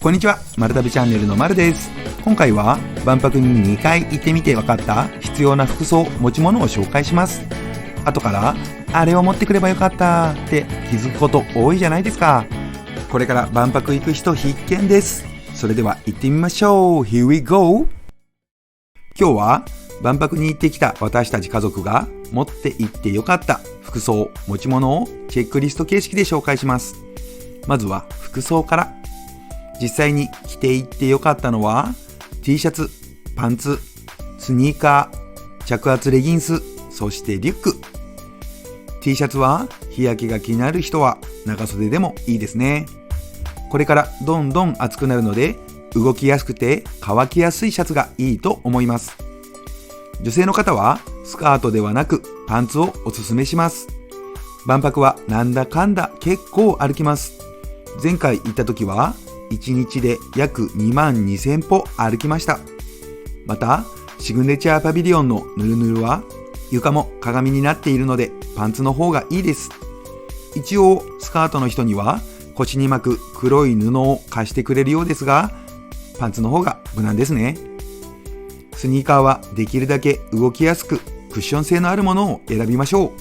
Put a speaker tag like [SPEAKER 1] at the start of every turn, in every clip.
[SPEAKER 1] こんにちは、まるたびチャンネルのまるです。今回は万博に2回行ってみて分かった必要な服装、持ち物を紹介します。後からあれを持ってくればよかったって気づくこと多いじゃないですか。これから万博行く人必見です。それでは行ってみましょう。 Here we go。 今日は万博に行ってきた私たち家族が持って行ってよかった服装、持ち物をチェックリスト形式で紹介します。まずは服装から。実際に着ていってよかったのは T シャツ、パンツ、スニーカー、着圧レギンス、そしてリュック。 T シャツは日焼けが気になる人は長袖でもいいですね。これからどんどん暑くなるので動きやすくて乾きやすいシャツがいいと思います。女性の方はスカートではなくパンツをおすすめします。万博はなんだかんだ結構歩きます。前回行った時は1日で約2万2000歩歩きました。またシグネチャーパビリオンのヌルヌルは床も鏡になっているのでパンツの方がいいです。一応スカートの人には腰に巻く黒い布を貸してくれるようですが、パンツの方が無難ですね。スニーカーはできるだけ動きやすくクッション性のあるものを選びましょ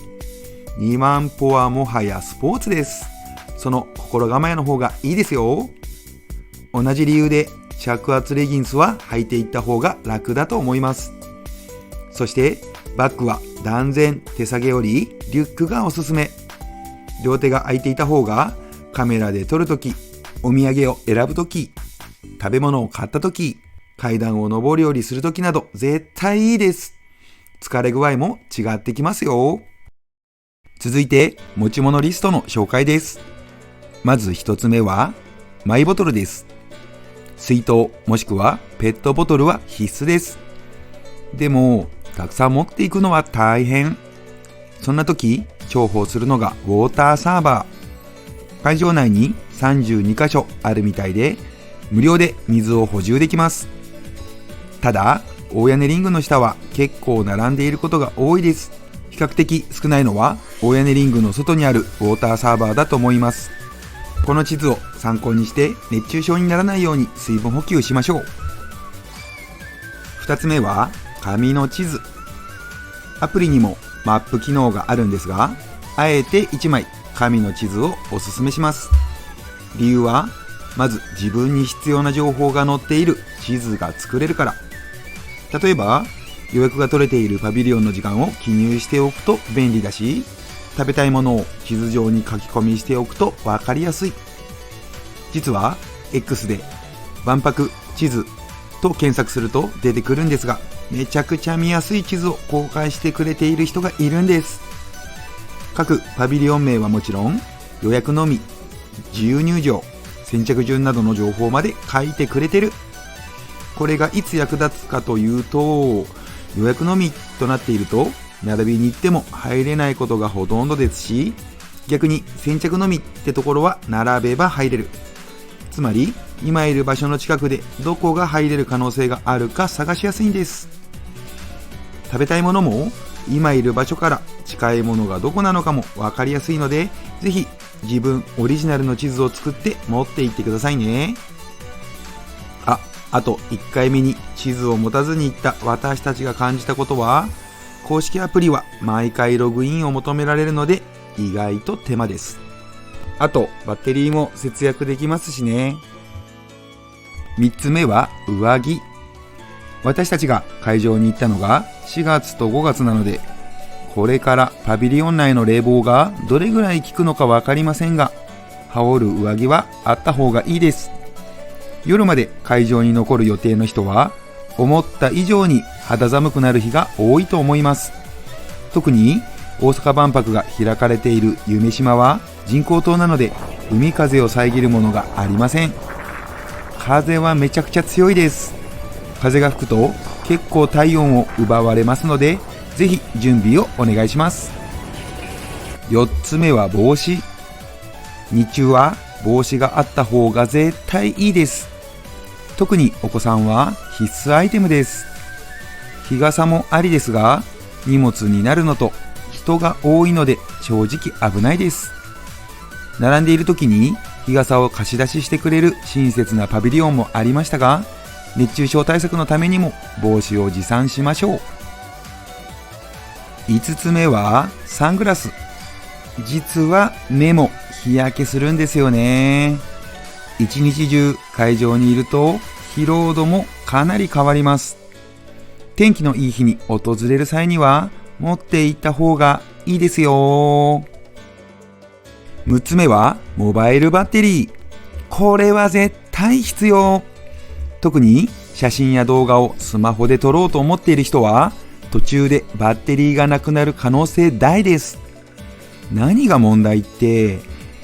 [SPEAKER 1] う。2万歩はもはやスポーツです。その心構えの方がいいですよ。同じ理由で着圧レギンスは履いていった方が楽だと思います。そしてバッグは断然手提げよりリュックがおすすめ。両手が空いていた方がカメラで撮るとき、お土産を選ぶとき、食べ物を買ったとき、階段を上り下りするときなど絶対いいです。疲れ具合も違ってきますよ。続いて持ち物リストの紹介です。まず一つ目はマイボトルです。水筒もしくはペットボトルは必須です。でもたくさん持っていくのは大変。そんな時重宝するのがウォーターサーバー。会場内に32カ所あるみたいで無料で水を補充できます。ただ大屋根リングの下は結構並んでいることが多いです。比較的少ないのは大屋根リングの外にあるウォーターサーバーだと思います。この地図を参考にして熱中症にならないように水分補給しましょう。2つ目は紙の地図。アプリにもマップ機能があるんですが、あえて1枚紙の地図をおすすめします。理由はまず自分に必要な情報が載っている地図が作れるから。例えば予約が取れているパビリオンの時間を記入しておくと便利だし、食べたいものを地図上に書き込みしておくと分かりやすい。実は X で万博地図と検索すると出てくるんですが、めちゃくちゃ見やすい地図を公開してくれている人がいるんです。各パビリオン名はもちろん予約のみ、自由入場、先着順などの情報まで書いてくれてる。これがいつ役立つかというと、予約のみとなっていると並びに行っても入れないことがほとんどですし、逆に先着のみってところは並べば入れる。つまり今いる場所の近くでどこが入れる可能性があるか探しやすいんです。食べたいものも今いる場所から近いものがどこなのかも分かりやすいので、ぜひ自分オリジナルの地図を作って持って行ってくださいね。あと1回目に地図を持たずに行った私たちが感じたことは、公式アプリは毎回ログインを求められるので意外と手間です。あとバッテリーも節約できますしね。3つ目は上着。私たちが会場に行ったのが4月と5月なので、これからパビリオン内の冷房がどれぐらい効くのか分かりませんが、羽織る上着はあった方がいいです。夜まで会場に残る予定の人は思った以上に肌寒くなる日が多いと思います。特に大阪万博が開かれている夢洲は人工島なので海風を遮るものがありません。風はめちゃくちゃ強いです。風が吹くと結構体温を奪われますので、ぜひ準備をお願いします。4つ目は帽子。日中は帽子があった方が絶対いいです。特にお子さんは必須アイテムです。日傘もありですが、荷物になるのと人が多いので正直危ないです。並んでいる時に日傘を貸し出ししてくれる親切なパビリオンもありましたが、熱中症対策のためにも帽子を持参しましょう。5つ目はサングラス。実は目も日焼けするんですよね。一日中会場にいると疲労度もかなり変わります。天気のいい日に訪れる際には持って行った方がいいですよ。6つ目はモバイルバッテリー。これは絶対必要。特に写真や動画をスマホで撮ろうと思っている人は途中でバッテリーがなくなる可能性大です。何が問題って、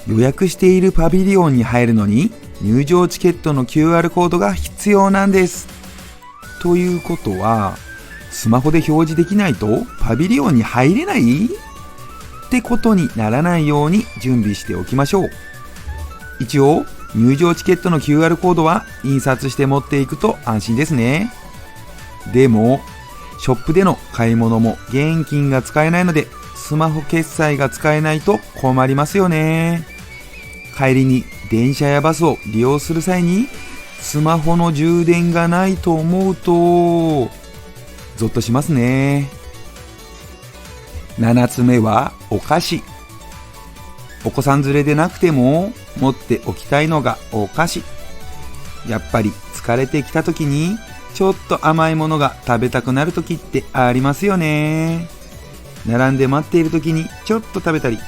[SPEAKER 1] 予約しているパビリオンに入るのに入場チケットの QR コードが必要なんです。ということは、スマホで表示できないとパビリオンに入れないってことにならないように準備しておきましょう。一応入場チケットの QR コードは印刷して持っていくと安心ですね。でもショップでの買い物も現金が使えないので、スマホ決済が使えないと困りますよね。帰りに電車やバスを利用する際にスマホの充電がないと思うとゾッとしますね。7つ目はお菓子。お子さん連れでなくても持っておきたいのがお菓子。やっぱり疲れてきた時にちょっと甘いものが食べたくなる時ってありますよね。並んで待っている時にちょっと食べたり、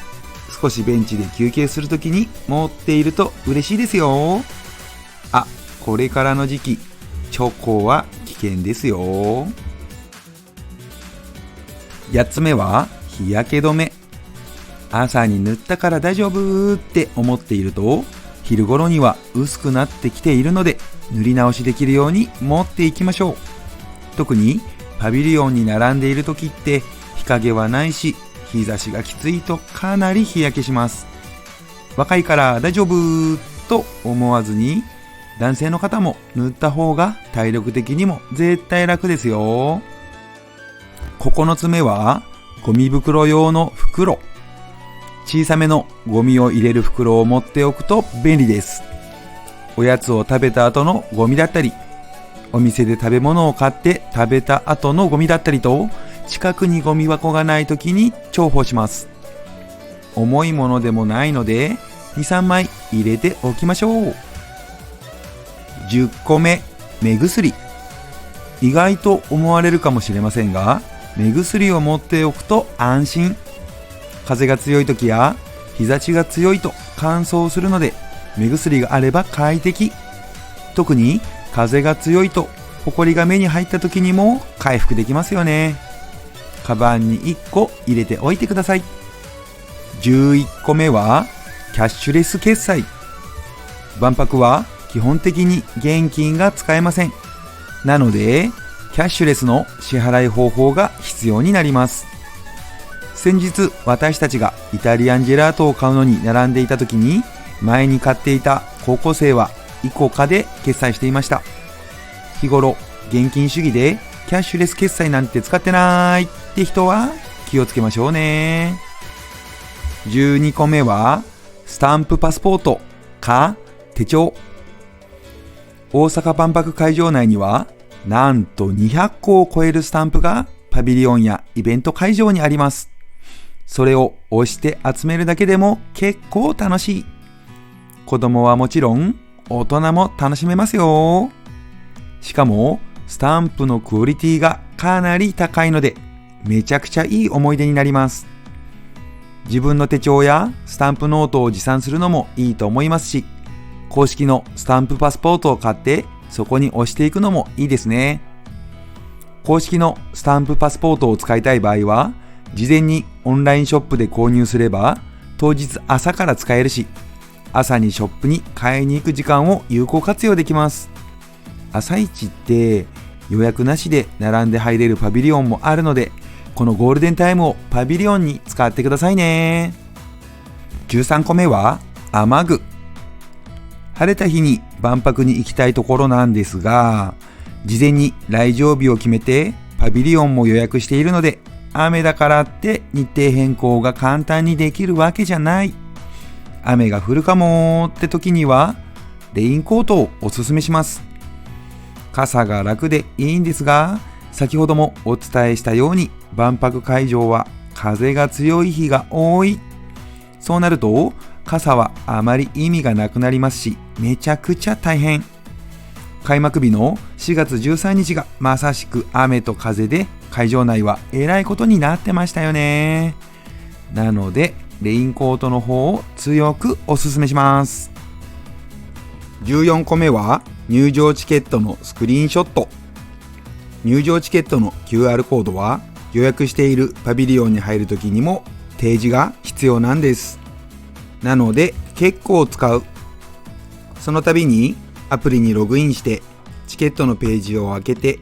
[SPEAKER 1] 少しベンチで休憩する時に持っていると嬉しいですよ。あ、これからの時期、チョコは危険ですよ。8つ目は日焼け止め。朝に塗ったから大丈夫って思っていると、昼頃には薄くなってきているので塗り直しできるように持っていきましょう。特にパビリオンに並んでいる時って日陰はないし、日差しがきついとかなり日焼けします。若いから大丈夫と思わずに、男性の方も塗った方が体力的にも絶対楽ですよ。9つ目はゴミ袋用の袋。小さめのゴミを入れる袋を持っておくと便利です。おやつを食べた後のゴミだったり、お店で食べ物を買って食べた後のゴミだったりと、近くにゴミ箱がない時に重宝します。重いものでもないので 2,3 枚入れておきましょう。10個目、目薬。意外と思われるかもしれませんが、目薬を持っておくと安心。風が強い時や日差しが強いと乾燥するので、目薬があれば快適。特に風が強いとホコリが目に入った時にも回復できますよね。カバンに1個入れておいてください。11個目はキャッシュレス決済。万博は基本的に現金が使えません。なのでキャッシュレスの支払い方法が必要になります。先日私たちがイタリアンジェラートを買うのに並んでいた時に、前に買っていた高校生はイコカで決済していました。日頃現金主義でキャッシュレス決済なんて使ってないって人は気をつけましょうね。12個目はスタンプパスポートか手帳。大阪万博会場内にはなんと200個を超えるスタンプがパビリオンやイベント会場にあります。それを押して集めるだけでも結構楽しい。子供はもちろん大人も楽しめますよ。しかもスタンプのクオリティがかなり高いので、めちゃくちゃいい思い出になります。自分の手帳やスタンプノートを持参するのもいいと思いますし、公式のスタンプパスポートを買ってそこに押していくのもいいですね。公式のスタンプパスポートを使いたい場合は、事前にオンラインショップで購入すれば当日朝から使えるし、朝にショップに買いに行く時間を有効活用できます。朝一って予約なしで並んで入れるパビリオンもあるので、このゴールデンタイムをパビリオンに使ってくださいね。13個目は雨具。晴れた日に万博に行きたいところなんですが、事前に来場日を決めてパビリオンも予約しているので、雨だからって日程変更が簡単にできるわけじゃない。雨が降るかもって時にはレインコートをおすすめします。傘が楽でいいんですが、先ほどもお伝えしたように万博会場は風が強い日が多い。そうなると傘はあまり意味がなくなりますし、めちゃくちゃ大変。開幕日の4月13日がまさしく雨と風で会場内はえらいことになってましたよね。なのでレインコートの方を強くおすすめします。14個目は入場チケットのスクリーンショット。入場チケットの QR コードは予約しているパビリオンに入るときにも提示が必要なんです。なので結構使う。その度にアプリにログインしてチケットのページを開けて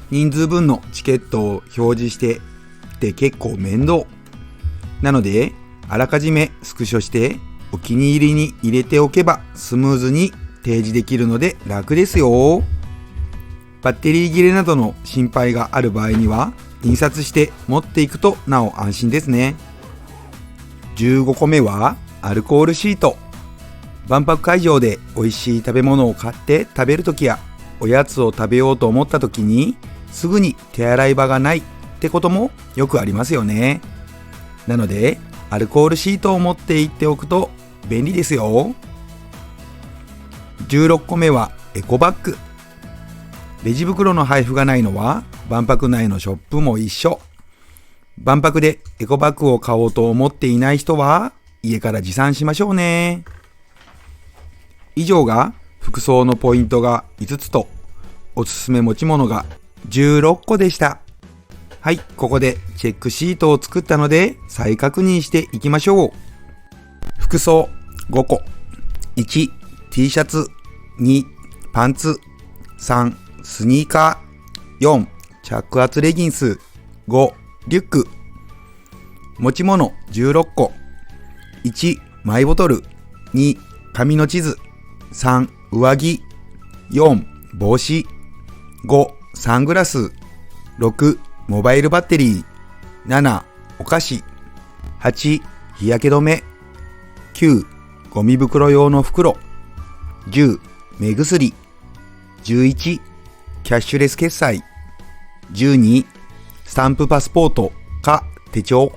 [SPEAKER 1] 人数分のチケットを表示してって結構面倒。なのであらかじめスクショしてお気に入りに入れておけばスムーズに提示できるので楽ですよ。バッテリー切れなどの心配がある場合には印刷して持っていくとなお安心ですね。15個目はアルコールシート。万博会場で美味しい食べ物を買って食べるときやおやつを食べようと思ったときにすぐに手洗い場がないってこともよくありますよね。なのでアルコールシートを持って行っておくと便利ですよ。16個目はエコバッグ。レジ袋の配布がないのは万博内のショップも一緒。万博でエコバッグを買おうと思っていない人は家から持参しましょうね。以上が服装のポイントが5つとおすすめ持ち物が16個でした。はい、ここでチェックシートを作ったので再確認していきましょう。服装5個。1、T シャツ。2、パンツ。3、スニーカー。4、着圧レギンス。5、リュック。持ち物16個。1、マイボトル。2、紙の地図。3、上着。4、帽子。5、サングラス。6、モバイルバッテリー。7、お菓子。8、日焼け止め。9、ゴミ袋用の袋。10、目薬。11、キャッシュレス決済。12、スタンプパスポートか手帳。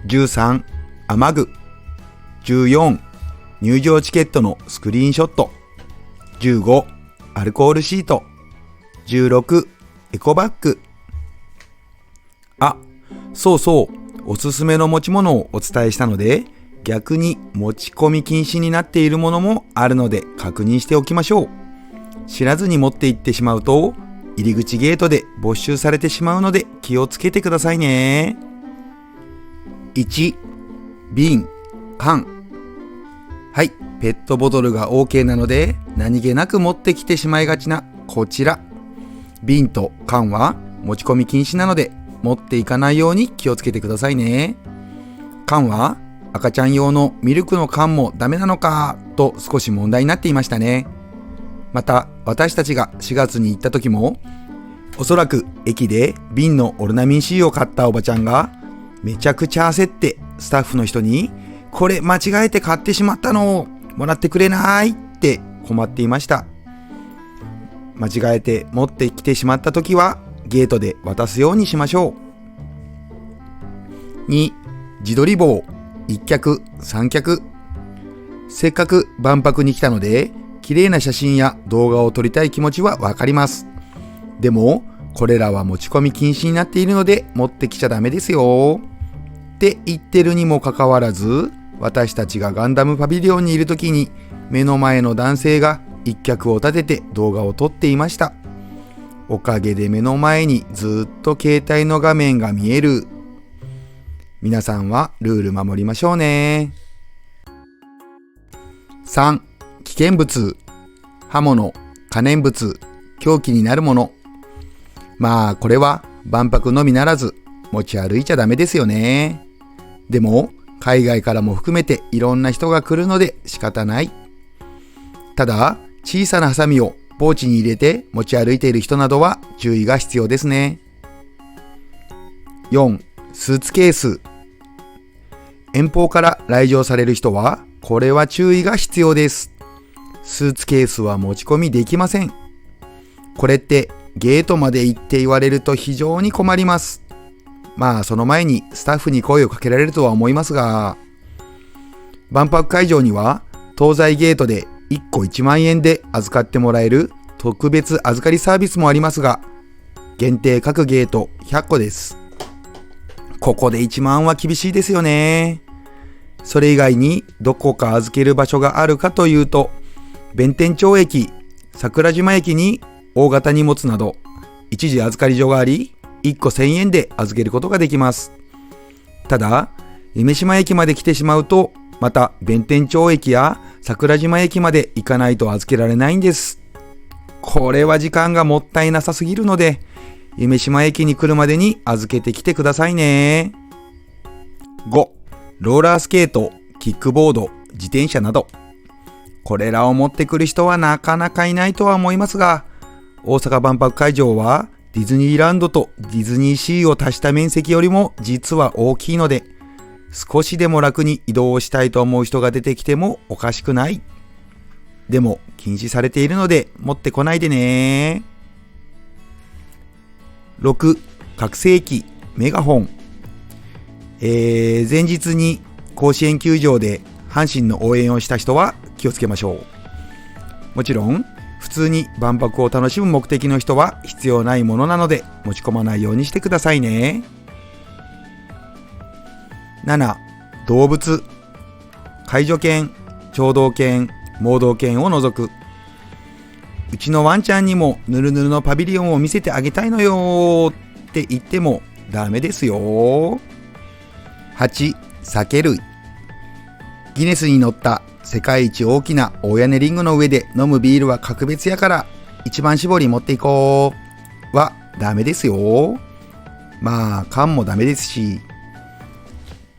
[SPEAKER 1] 13、雨具。14、入場チケットのスクリーンショット。15、アルコールシート。16、エコバッグ。あ、そうそう、おすすめの持ち物をお伝えしたので、逆に持ち込み禁止になっているものもあるので確認しておきましょう。知らずに持って行ってしまうと、入り口ゲートで没収されてしまうので気をつけてくださいね。1、瓶、缶。はい、ペットボトルが OK なので何気なく持ってきてしまいがちなこちら。瓶と缶は持ち込み禁止なので持っていかないように気をつけてくださいね。缶は赤ちゃん用のミルクの缶もダメなのかと少し問題になっていましたね。また私たちが4月に行った時もおそらく駅で瓶のオルナミン C を買ったおばちゃんがめちゃくちゃ焦ってスタッフの人にこれ間違えて買ってしまったのをもらってくれないって困っていました。間違えて持ってきてしまった時はゲートで渡すようにしましょう。2、自撮り棒1脚3脚。せっかく万博に来たので綺麗な写真や動画を撮りたい気持ちはわかります。でもこれらは持ち込み禁止になっているので持ってきちゃダメですよって言ってるにもかかわらず、私たちがガンダムパビリオンにいる時に目の前の男性が一脚を立てて動画を撮っていました。おかげで目の前にずっと携帯の画面が見える。皆さんはルール守りましょうね。3、危険物。刃物、可燃物、凶器になるもの。まあこれは万博のみならず持ち歩いちゃダメですよね。でも海外からも含めていろんな人が来るので仕方ない。ただ小さなハサミをポーチに入れて持ち歩いている人などは注意が必要ですね。4、スーツケース。遠方から来場される人はこれは注意が必要です。スーツケースは持ち込みできません。これってゲートまで行って言われると非常に困ります。まあその前にスタッフに声をかけられるとは思いますが、万博会場には東西ゲートで1個1万円で預かってもらえる特別預かりサービスもありますが、限定各ゲート100個です。ここで1万は厳しいですよね。それ以外にどこか預ける場所があるかというと、弁天町駅、桜島駅に大型荷物など一時預かり所があり、1個1000円で預けることができます。ただ、夢島駅まで来てしまうと、また弁天町駅や桜島駅まで行かないと預けられないんです。これは時間がもったいなさすぎるので、夢島駅に来るまでに預けてきてくださいね。5. ローラースケート、キックボード、自転車など。これらを持ってくる人はなかなかいないとは思いますが、大阪万博会場はディズニーランドとディズニーシーを足した面積よりも実は大きいので、少しでも楽に移動したいと思う人が出てきてもおかしくない。でも禁止されているので持ってこないでね。6. 拡声器、メガホン。前日に甲子園球場で阪神の応援をした人は気をつけましょう。もちろん普通に万博を楽しむ目的の人は必要ないものなので持ち込まないようにしてくださいね。7. 動物。介助犬、聴導犬、盲導犬を除く。うちのワンちゃんにもぬるぬるのパビリオンを見せてあげたいのよって言ってもダメですよ。8. 酒類。ギネスに載った世界一大きな大屋根リンゴの上で飲むビールは格別やから一番搾り持っていこうはダメですよ。まあ缶もダメですし。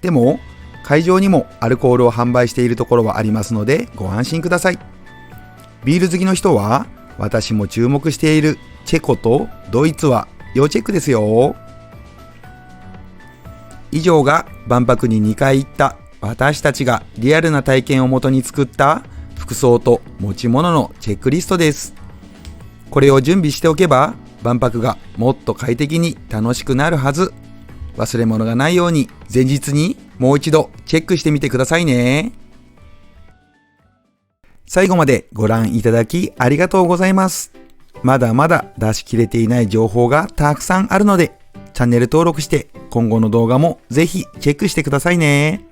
[SPEAKER 1] でも会場にもアルコールを販売しているところはありますのでご安心ください。ビール好きの人は私も注目しているチェコとドイツは要チェックですよ。以上が万博に2回行った私たちがリアルな体験をもとに作った服装と持ち物のチェックリストです。これを準備しておけば万博がもっと快適に楽しくなるはず。忘れ物がないように前日にもう一度チェックしてみてくださいね。最後までご覧いただきありがとうございます。まだまだ出し切れていない情報がたくさんあるので、チャンネル登録して今後の動画もぜひチェックしてくださいね。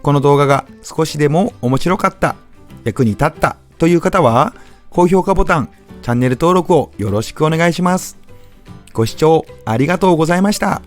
[SPEAKER 1] この動画が少しでも面白かった、役に立ったという方は、高評価ボタン、チャンネル登録をよろしくお願いします。ご視聴ありがとうございました。